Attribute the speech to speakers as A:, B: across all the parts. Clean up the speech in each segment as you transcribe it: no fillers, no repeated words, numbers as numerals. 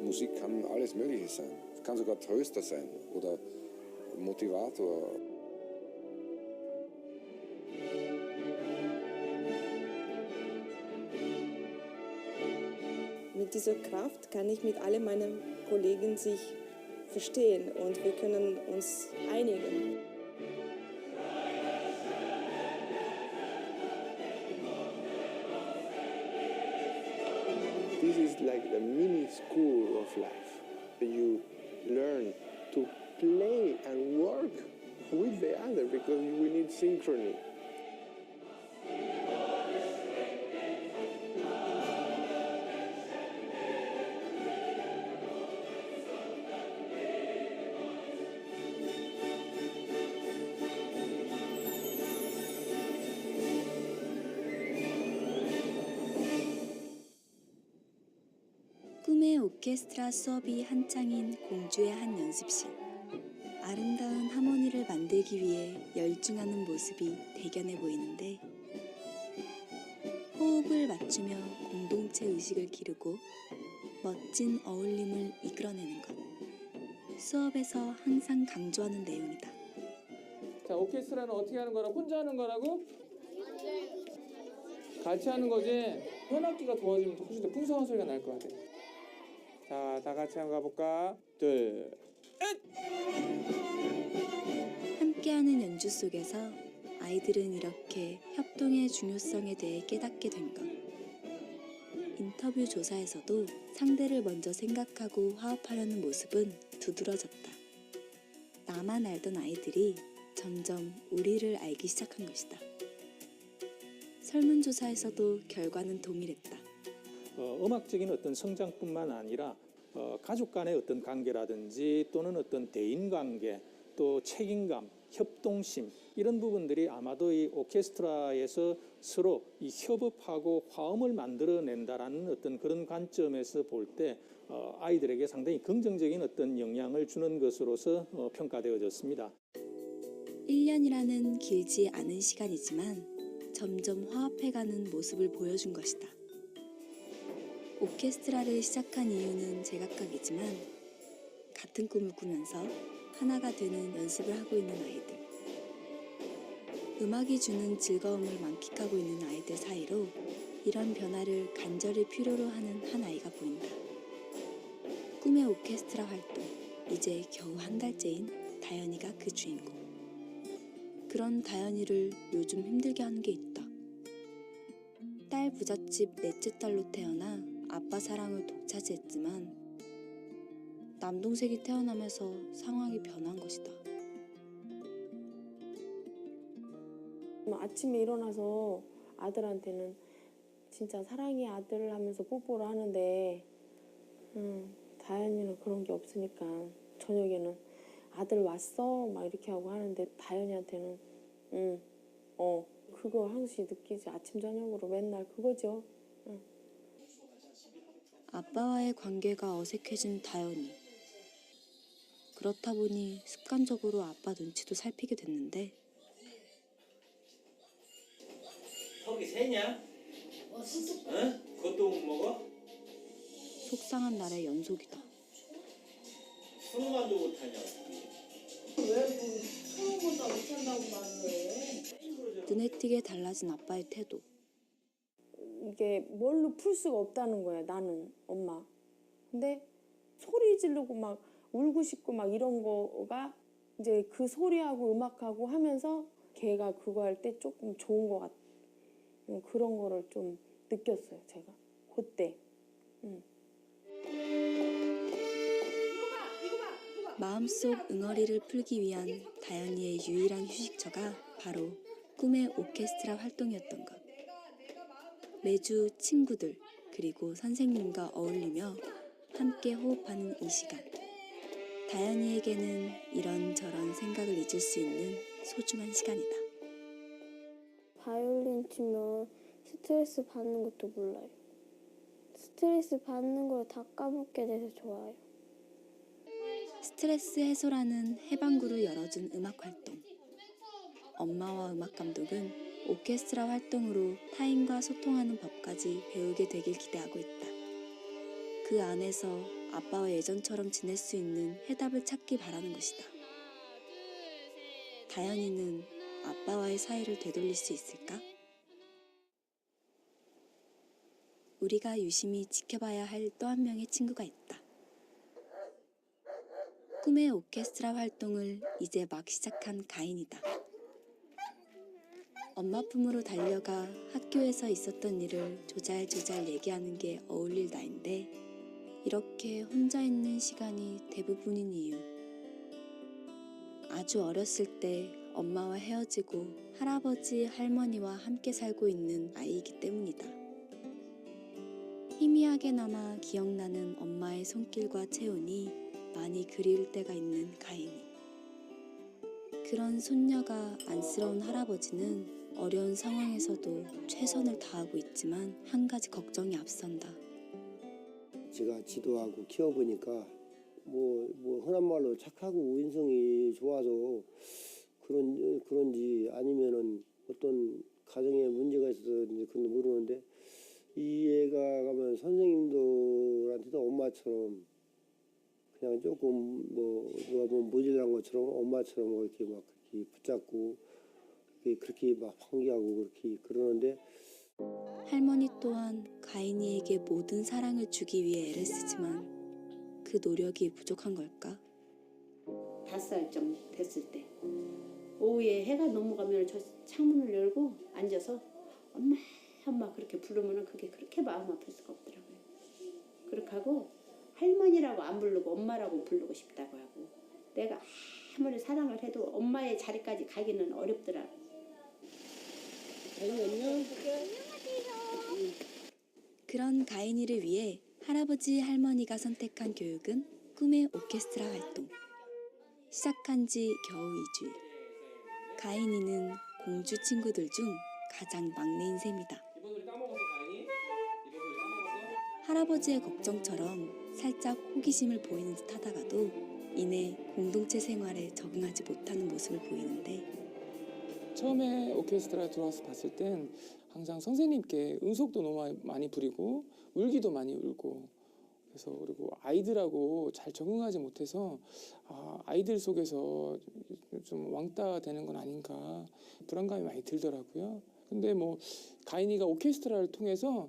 A: Musik kann alles Mögliche sein. Es kann sogar Tröster sein oder Motivator.
B: Mit dieser Kraft kann ich mit all meinen Kollegen sich verstehen und wir können uns einigen.
C: This is like the mini school of life. You learn to play and work with the other because we need synchrony.
D: 꿈의 오케스트라 수업이 한창인 공주의 한 연습실. 아름다운 하모니를 만들기 위해 열중하는 모습이 대견해 보이는데 호흡을 맞추며 공동체 의식을 기르고 멋진 어울림을 이끌어내는 것. 수업에서 항상 강조하는 내용이다.
E: 자, 오케스트라는 어떻게 하는 거라고? 혼자 하는 거라고? 같이 하는 거지? 현악기가 도와주면 훨씬 더 풍성한 소리가 날 것 같아. 자, 다 같이 한번 가볼까? 둘, 셋!
D: 함께하는 연주 속에서 아이들은 이렇게 협동의 중요성에 대해 깨닫게 된 것. 인터뷰 조사에서도 상대를 먼저 생각하고 화합하려는 모습은 두드러졌다. 나만 알던 아이들이 점점 우리를 알기 시작한 것이다. 설문조사에서도 결과는 동일했다.
F: 음악적인 어떤 성장뿐만 아니라 가족 간의 어떤 관계라든지 또는 어떤 대인관계, 또 책임감, 협동심 이런 부분들이 아마도 이 오케스트라에서 서로 이 협업하고 화음을 만들어낸다라는 어떤 그런 관점에서 볼 때 아이들에게 상당히 긍정적인 어떤 영향을 주는 것으로서 평가되어졌습니다.
D: 1년이라는 길지 않은 시간이지만 점점 화합해가는 모습을 보여준 것이다. 오케스트라를 시작한 이유는 제각각이지만 같은 꿈을 꾸면서 하나가 되는 연습을 하고 있는 아이들. 음악이 주는 즐거움을 만끽하고 있는 아이들 사이로 이런 변화를 간절히 필요로 하는 한 아이가 보인다. 꿈의 오케스트라 활동, 이제 겨우 한 달째인 다현이가 그 주인공. 그런 다현이를 요즘 힘들게 하는 게 있다. 딸 부잣집 넷째 딸로 태어나 아빠 사랑을 독차지했지만 남동생이 태어나면서 상황이 변한 것이다.
B: 아침에 일어나서 아들한테는 진짜 사랑해 아들을 하면서 뽀뽀를 하는데 다현이는 그런 게 없으니까 저녁에는 아들 왔어? 막 이렇게 하고 하는데 다현이한테는 그거 항상 느끼지. 아침 저녁으로 맨날 그거죠.
D: 아빠와의 관계가 어색해진 다현이. 그렇다 보니 습관적으로 아빠 눈치도 살피게 됐는데
G: 턱이 새냐? 응? 그것도 못 먹어?
D: 속상한 날의 연속이다.
G: 스무만도 못하냐?
H: 왜 스무보다 못한다고 말을 해?
D: 눈에 띄게 달라진 아빠의 태도.
B: 이게 뭘로 풀 수가 없다는 거야, 나는, 엄마. 근데 소리 지르고 막 울고 싶고 막 이런 거가 이제 그 소리하고 음악하고 하면서 걔가 그거 할 때 조금 좋은 것 같아. 그런 거를 좀 느꼈어요, 제가. 그때.
D: 마음속 응어리를 풀기 위한 다현이의 유일한 휴식처가 바로 꿈의 오케스트라 활동이었던 것. 매주 친구들 그리고 선생님과 어울리며 함께 호흡하는 이 시간. 다현이에게는 이런저런 생각을 잊을 수 있는 소중한 시간이다.
I: 바이올린 치면 스트레스 받는 것도 몰라요. 스트레스 받는 걸 다 까먹게 돼서 좋아요.
D: 스트레스 해소라는 해방구를 열어준 음악 활동. 엄마와 음악 감독은 오케스트라 활동으로 타인과 소통하는 법까지 배우게 되길 기대하고 있다. 그 안에서 아빠와 예전처럼 지낼 수 있는 해답을 찾기 바라는 것이다. 다현이는 아빠와의 사이를 되돌릴 수 있을까? 우리가 유심히 지켜봐야 할 또 한 명의 친구가 있다. 꿈의 오케스트라 활동을 이제 막 시작한 가인이다. 엄마 품으로 달려가 학교에서 있었던 일을 조잘조잘 얘기하는 게 어울릴 나이인데 이렇게 혼자 있는 시간이 대부분인 이유. 아주 어렸을 때 엄마와 헤어지고 할아버지, 할머니와 함께 살고 있는 아이이기 때문이다. 희미하게나마 기억나는 엄마의 손길과 체온이 많이 그리울 때가 있는 가인이. 그런 손녀가 안쓰러운 할아버지는 어려운 상황에서도 최선을 다하고 있지만 한 가지 걱정이 앞선다.
J: 제가 지도하고 키워보니까 뭐 흔한 말로 착하고 우인성이 좋아서 그런지 아니면은 어떤 가정에 문제가 있어서 이제 그건 모르는데 이 애가 가면 선생님들한테도 엄마처럼 그냥 조금 뭐 누가 보면 모질란 것처럼 엄마처럼 이렇게 막 그렇게 붙잡고 그렇게 막 환기하고 그렇게 그러는데
D: 할머니 또한 가인이에게 모든 사랑을 주기 위해 애를 쓰지만 그 노력이 부족한 걸까?
K: 5살쯤 됐을 때 오후에 해가 넘어가면 저 창문을 열고 앉아서 엄마 엄마 그렇게 부르면 그게 그렇게 마음 아플 수가 없더라고요. 그렇게 하고 할머니라고 안 부르고 엄마라고 부르고 싶다고 하고 내가 아무리 사랑을 해도 엄마의 자리까지 가기는 어렵더라.
C: 안녕.
D: 그런 가인이를 위해 할아버지 할머니가 선택한 교육은 꿈의 오케스트라 활동. 시작한 지 겨우 2주일. 가인이는 공주 친구들 중 가장 막내인 셈이다. 할아버지의 걱정처럼 살짝 호기심을 보이는 듯 하다가도 이내 공동체 생활에 적응하지 못하는 모습을 보이는데
E: 처음에 오케스트라에 들어와서 봤을 땐 항상 선생님께 응석도 너무 많이 부리고 울기도 많이 울고 그래서 그리고 아이들하고 잘 적응하지 못해서 아이들 속에서 좀 왕따 되는 건 아닌가 불안감이 많이 들더라고요. 근데 뭐 가인이가 오케스트라를 통해서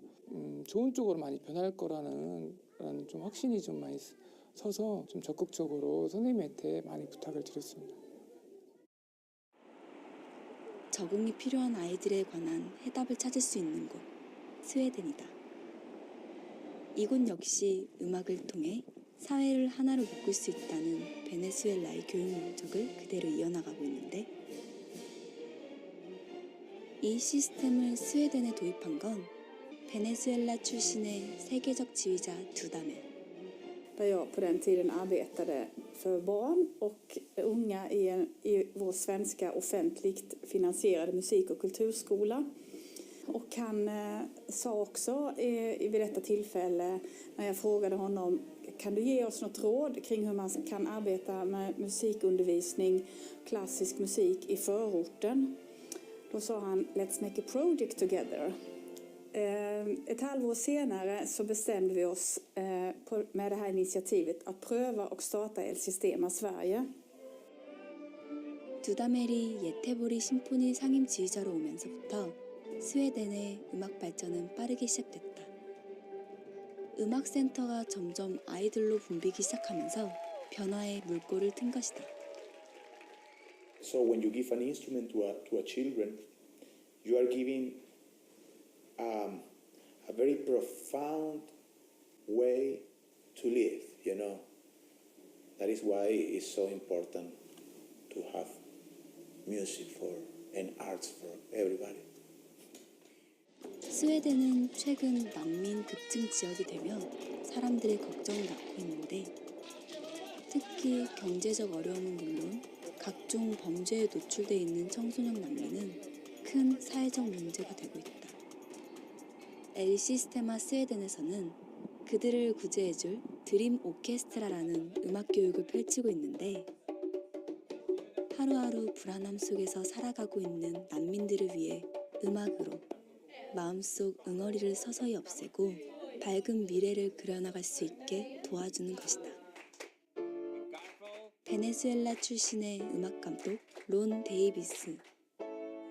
E: 좋은 쪽으로 많이 변할 거라는 좀 확신이 좀 많이 서서 좀 적극적으로 선생님한테 많이 부탁을 드렸습니다.
D: 적응이 필요한 아이들에 관한 해답을 찾을 수 있는 곳, 스웨덴이다. 이곳 역시 음악을 통해 사회를 하나로 묶을 수 있다는 베네수엘라의 교육 목적을 그대로 이어나가고 있는데 이 시스템을 스웨덴에 도입한 건 베네수엘라 출신의 세계적 지휘자 두다멜.
L: Där jag på den tiden arbetade för barn och unga i vår svenska offentligt finansierade musik- och kulturskola. Och han sa också vid detta tillfälle när jag frågade honom kan du ge oss något råd kring hur man kan arbeta med musikundervisning, klassisk musik i förorten. Då sa han let's make a project together. Ett halvår senare så bestämde vi oss med det här initiativet att pröva och starta El Sistema Sverige.
D: 두다멜이 예테보리 심포니 상임 지휘자로 오면서부터 스웨덴의 음악 발전은 빠르게 시작됐다. 음악센터가 점점 아이들로 붐비기 시작하면서 변화의 물꼬를 튼 것이다.
M: So when you give an instrument to a children, you are giving a very profound way to live, you know. That is why it's so important to have music and arts for everybody.
D: 스웨덴은 최근 난민 급증 지역이 되며 사람들의 걱정을 낳고 있는데 특히 경제적 어려움은 물론 각종 범죄에 노출돼 있는 청소년 난민은 큰 사회적 문제가 되고 있다. 엘 시스테마 스웨덴에서는 그들을 구제해줄 드림 오케스트라라는 음악 교육을 펼치고 있는데 하루하루 불안함 속에서 살아가고 있는 난민들을 위해 음악으로 마음속 응어리를 서서히 없애고 밝은 미래를 그려나갈 수 있게 도와주는 것이다. 베네수엘라 출신의 음악 감독 론 데이비스.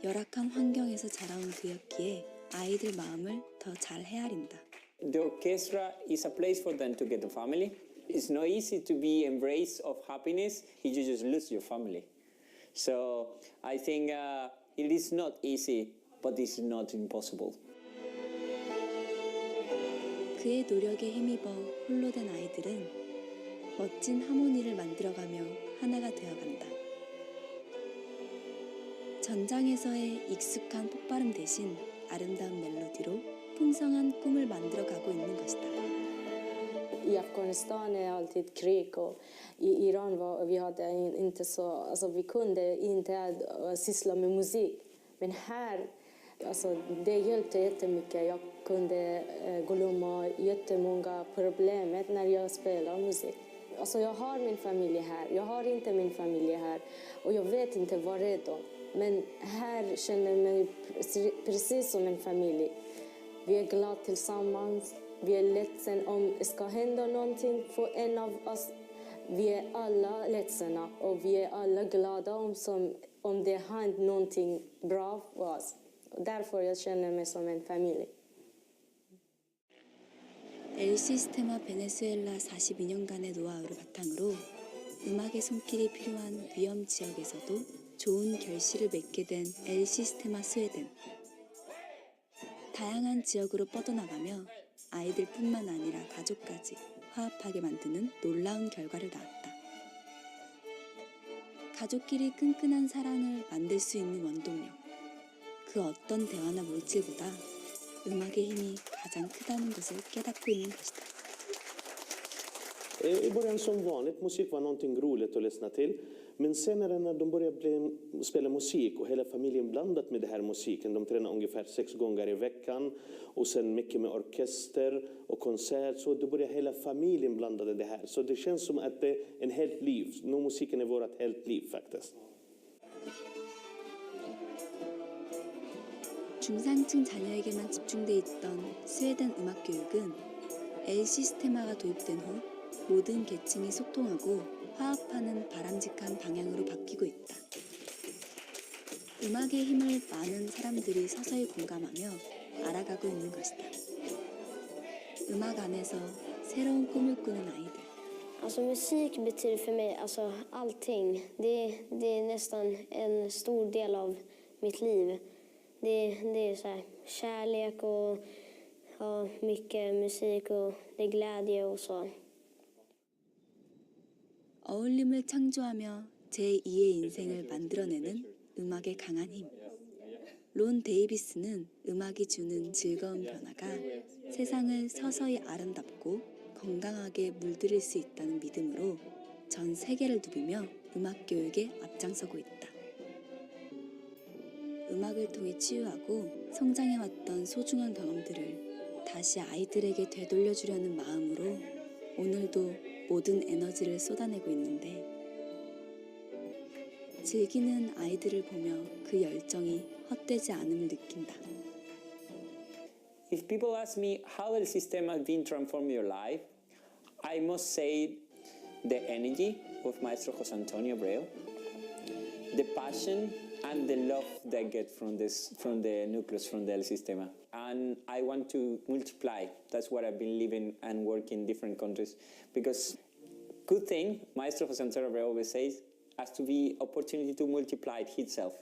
D: 열악한 환경에서 자라온 그였기에 아이들 마음을 더 잘 헤아린다.
N: The orchestra is a place for them to get a family. It's not easy to be embraced of happiness if you just lose your family. So I think it is not easy, but it's not impossible.
D: 그의 노력에 힘입어 홀로 된 아이들은 멋진 하모니를 만들어가며 하나가 되어간다. 전장에서의 익숙한 폭발음 대신 아름다운 멜로디로 풍성한 꿈을 만들어가고 있는 것이다.
O: I Afghanistan är alltid krig och i Iran vi hade inte så, alltså vi kunde inte syssla med musik. Men här, alltså det hjälpte jättemycket. Jag kunde glömma jättemånga problem när jag spelar musik. Alltså jag har min familj här, jag har inte min familj här och jag vet inte var är de. Men här känner jag mig precis som en familj. Vi är glada tillsammans. Vi är ledsen om det ska hända någonting för en av oss. Vi är alla ledsna och vi är alla glada om det händer någonting bra för oss. Därför jag känner mig som en familj.
D: 엘 시스테마 베네수엘라 42년간의 노하우를 바탕으로 음악의 손길이 필요한 위험 지역에서도 좋은 결실을 맺게 된 엘 시스테마 스웨덴. 다양한 지역으로 뻗어나가며 아이들뿐만 아니라 가족까지 화합하게 만드는 놀라운 결과를 낳았다. 가족끼리 끈끈한 사랑을 만들 수 있는 원동력. 그 어떤 대화나 물질보다 음악의 힘이 가장 크다는 것을 깨닫고 있는 것이다.
P: I början som vanligt, musik var någonting roligt att lyssna till. Men sen när de började spela musik och hela familjen blandat med den här musiken, de tränar ungefär 6 gånger i veckan och sen mycket med orkester och konsert, så då börjar hela familjen blanda det här. Så det känns som att det är en helt liv. Nu musiken är vårt helt liv faktiskt.
D: 중상층 자녀에게만 집중돼 있던 스웨덴 음악 교육은 엘 시스테마가 도입된 후 모든 계층이 소통하고 화합하는 바람직한 방향으로 바뀌고 있다. 음악의 힘을 많은 사람들이 서서히 공감하며 알아가고 있는 것이다. 음악 안에서 새로운 꿈을 꾸는 아이들.
I: Alltså musik betyder för mig alltså allting. Det är nästan en stor del av mitt liv. Det är så här, kärlek och ja, mycket musik och det är glädje och så.
D: 어울림을 창조하며 제2의 인생을 만들어내는 음악의 강한 힘. 론 데이비스는 음악이 주는 즐거운 변화가 세상을 서서히 아름답고 건강하게 물들일 수 있다는 믿음으로 전 세계를 누비며 음악 교육에 앞장서고 있다. 음악을 통해 치유하고 성장해왔던 소중한 경험들을 다시 아이들에게 되돌려주려는 마음으로 오늘도 모든 에너지를 쏟아내고 있는데 즐기는 아이들을 보며 그 열정이 헛되지 않음을 느낀다.
N: If people ask me how the system has been transformed your life, I must say the energy of Maestro José Antonio Abreu, the passion and the love they get from the nucleus, from the El Sistema. And I want to multiply. That's what I've been living and working in different countries. Because good thing, Maestro José Antonio Abreu always says, has to be opportunity to multiply it itself.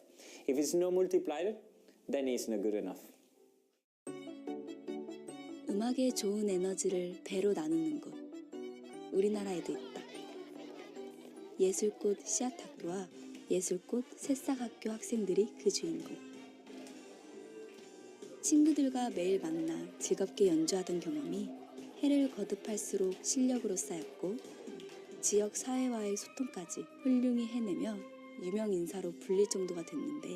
N: If it's not multiplied, then it's not good enough.
D: 음악의 좋은 에너지를 배로 나누는 곳, 우리나라에도 있다. 예술꽃 씨앗학교와 예술꽃 새싹학교 학생들이 그 주인공. 친구들과 매일 만나 즐겁게 연주하던 경험이 해를 거듭할수록 실력으로 쌓였고 지역 사회와의 소통까지 훌륭히 해내며 유명 인사로 불릴 정도가 됐는데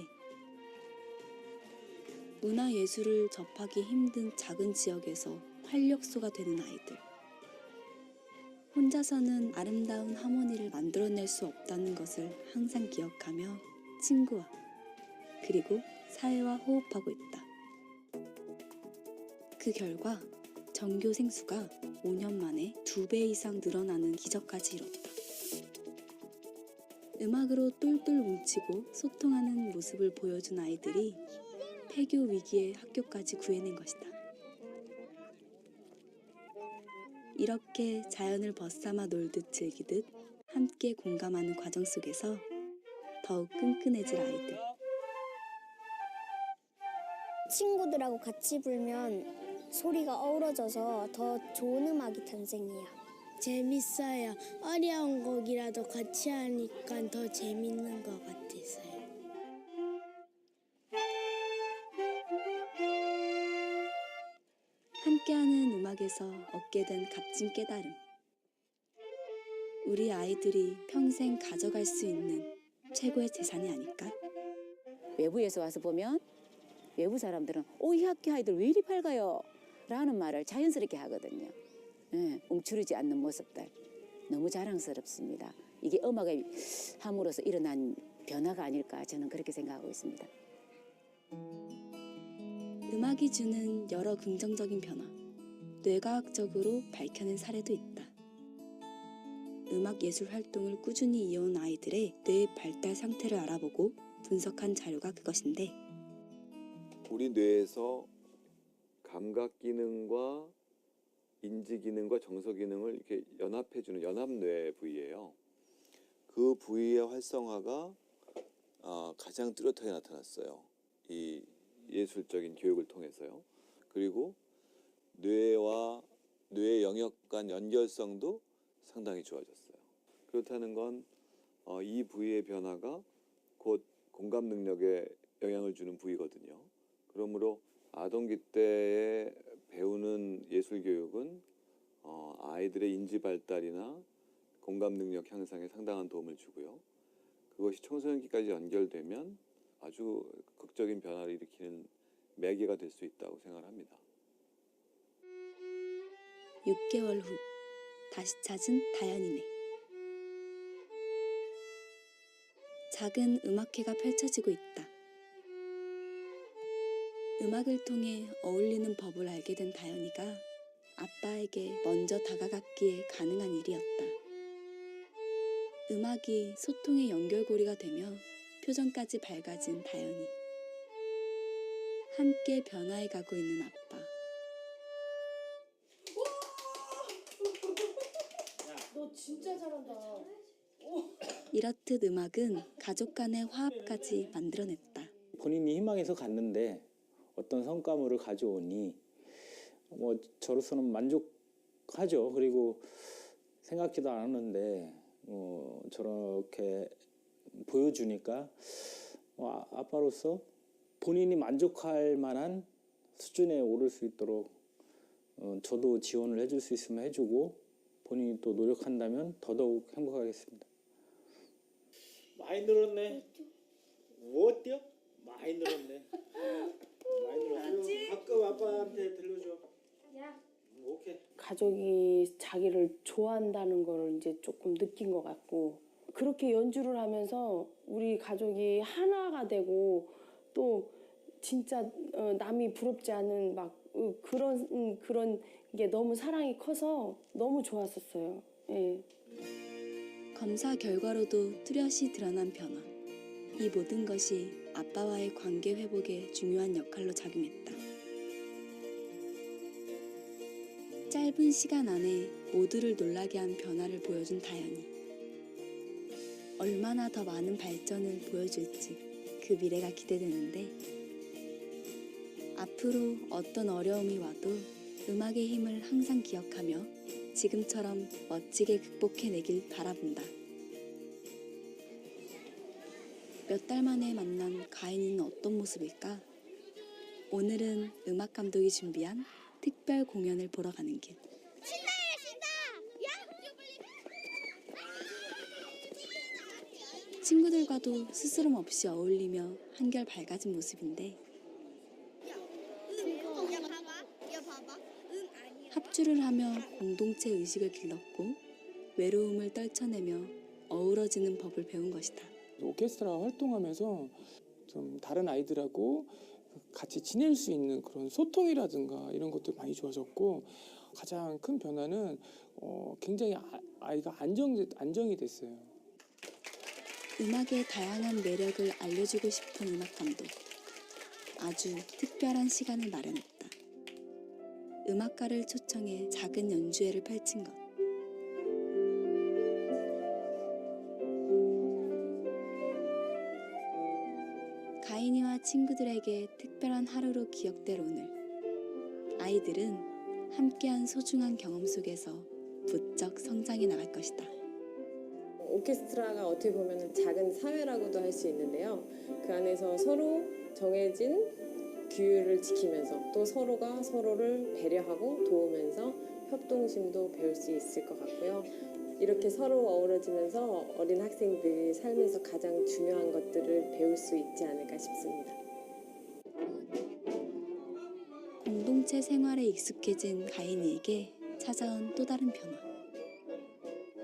D: 문화예술을 접하기 힘든 작은 지역에서 활력소가 되는 아이들. 혼자서는 아름다운 하모니를 만들어낼 수 없다는 것을 항상 기억하며 친구와 그리고 사회와 호흡하고 있다. 그 결과 전교생 수가 5년 만에 2배 이상 늘어나는 기적까지 이뤘다. 음악으로 똘똘 뭉치고 소통하는 모습을 보여준 아이들이 폐교 위기의 학교까지 구해낸 것이다. 이렇게 자연을 벗삼아 놀듯 즐기듯 함께 공감하는 과정 속에서 더욱 끈끈해질 아이들.
I: 친구들하고 같이 불면 소리가 어우러져서 더 좋은 음악이 탄생해요. 재밌어요. 어려운 곡이라도 같이 하니까 더 재밌는 것 같았어요.
D: 함께하는 음악에서 얻게 된 값진 깨달음. 우리 아이들이 평생 가져갈 수 있는 최고의 재산이 아닐까?
Q: 외부에서 와서 보면 외부 사람들은 이 학교 아이들 왜 이리 밝아요? 라는 말을 자연스럽게 하거든요. 움츠리지 않는 모습들 너무 자랑스럽습니다. 이게 음악을 함으로써 일어난 변화가 아닐까 저는 그렇게 생각하고 있습니다.
D: 음악이 주는 여러 긍정적인 변화, 뇌과학적으로 밝혀낸 사례도 있다. 음악 예술 활동을 꾸준히 이어온 아이들의 뇌 발달 상태를 알아보고 분석한 자료가 그것인데,
R: 우리 뇌에서 감각 기능과 인지 기능과 정서 기능을 이렇게 연합해주는 연합뇌 부위예요. 그 부위의 활성화가 가장 뚜렷하게 나타났어요. 이 예술적인 교육을 통해서요. 그리고 뇌와 뇌 영역 간 연결성도 상당히 좋아졌어요. 그렇다는 건 이 부위의 변화가 곧 공감 능력에 영향을 주는 부위거든요. 그러므로 아동기 때에 배우는 예술 교육은 아이들의 인지 발달이나 공감 능력 향상에 상당한 도움을 주고요. 그것이 청소년기까지 연결되면 아주 극적인 변화를 일으키는 매개가 될 수 있다고 생각합니다.
D: 6개월 후 다시 찾은 다현이네. 작은 음악회가 펼쳐지고 있다. 음악을 통해 어울리는 법을 알게 된 다현이가 아빠에게 먼저 다가갔기에 가능한 일이었다. 음악이 소통의 연결고리가 되며 표정까지 밝아진 다현이. 함께 변화해 가고 있는 아빠.
H: 너 진짜 잘한다.
D: 이렇듯 음악은 가족 간의 화합까지 만들어냈다.
F: 본인이 희망해서 갔는데 어떤 성과물을 가져오니 저로서는 만족하죠. 그리고 생각지도 않았는데 저렇게 보여주니까 아빠로서 본인이 만족할 만한 수준에 오를 수 있도록 저도 지원을 해줄 수 있으면 해주고 본인이 또 노력한다면 더더욱 행복하겠습니다.
G: 많이 늘었네. 뭐 뛰어? 많이 늘었네. 많이 늘었어. 가끔 아빠한테 들려줘.
H: 야.
G: 오케이.
B: 가족이 자기를 좋아한다는 걸 이제 조금 느낀 것 같고, 그렇게 연주를 하면서 우리 가족이 하나가 되고 또 진짜 남이 부럽지 않은 막 그런 게 너무 사랑이 커서 너무 좋았었어요. 예.
D: 검사 결과로도 뚜렷이 드러난 변화. 이 모든 것이 아빠와의 관계 회복에 중요한 역할로 작용했다. 짧은 시간 안에 모두를 놀라게 한 변화를 보여준 다현이. 얼마나 더 많은 발전을 보여줄지 그 미래가 기대되는데, 앞으로 어떤 어려움이 와도 음악의 힘을 항상 기억하며 지금처럼 멋지게 극복해내길 바라본다. 몇 달 만에 만난 가인이는 어떤 모습일까? 오늘은 음악 감독이 준비한 특별 공연을 보러 가는 길. 친구들과도 스스럼 없이 어울리며 한결 밝아진 모습인데 합주를 하며 공동체 의식을 길렀고 외로움을 떨쳐내며 어우러지는 법을 배운 것이다.
E: 오케스트라 활동하면서 좀 다른 아이들하고 같이 지낼 수 있는 그런 소통이라든가 이런 것도 많이 좋아졌고 가장 큰 변화는 굉장히 아이가 안정이 됐어요.
D: 음악의 다양한 매력을 알려주고 싶은 음악 감독. 아주 특별한 시간을 마련했다. 음악가를 초청해 작은 연주회를 펼친 것. 가인이와 친구들에게 특별한 하루로 기억될 오늘. 아이들은 함께한 소중한 경험 속에서 부쩍 성장해 나갈 것이다.
S: 오케스트라가 어떻게 보면 작은 사회라고도 할 수 있는데요. 그 안에서 서로 정해진 규율을 지키면서 또 서로가 서로를 배려하고 도우면서 협동심도 배울 수 있을 것 같고요. 이렇게 서로 어우러지면서 어린 학생들이 삶에서 가장 중요한 것들을 배울 수 있지 않을까 싶습니다.
D: 공동체 생활에 익숙해진 가인이에게 찾아온 또 다른 변화.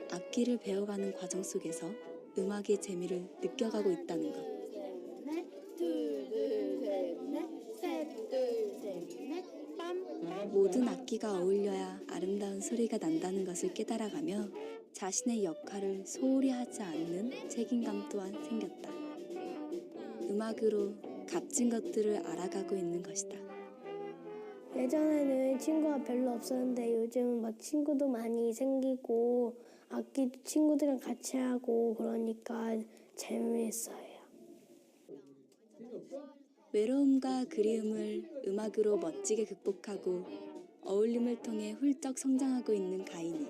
D: 악기를 배워가는 과정 속에서 음악의 재미를 느껴가고 있다는 것. 모든 악기가 어울려야 아름다운 소리가 난다는 것을 깨달아가며 자신의 역할을 소홀히 하지 않는 책임감 또한 생겼다. 음악으로 값진 것들을 알아가고 있는 것이다.
I: 예전에는 친구가 별로 없었는데 요즘은 막 친구도 많이 생기고 악기도 친구들이랑 같이 하고 그러니까 재미있어요.
D: 외로움과 그리움을 음악으로 멋지게 극복하고 어울림을 통해 훌쩍 성장하고 있는 가인이.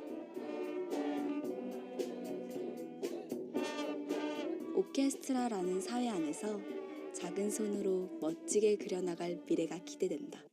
D: 오케스트라라는 사회 안에서 작은 손으로 멋지게 그려나갈 미래가 기대된다.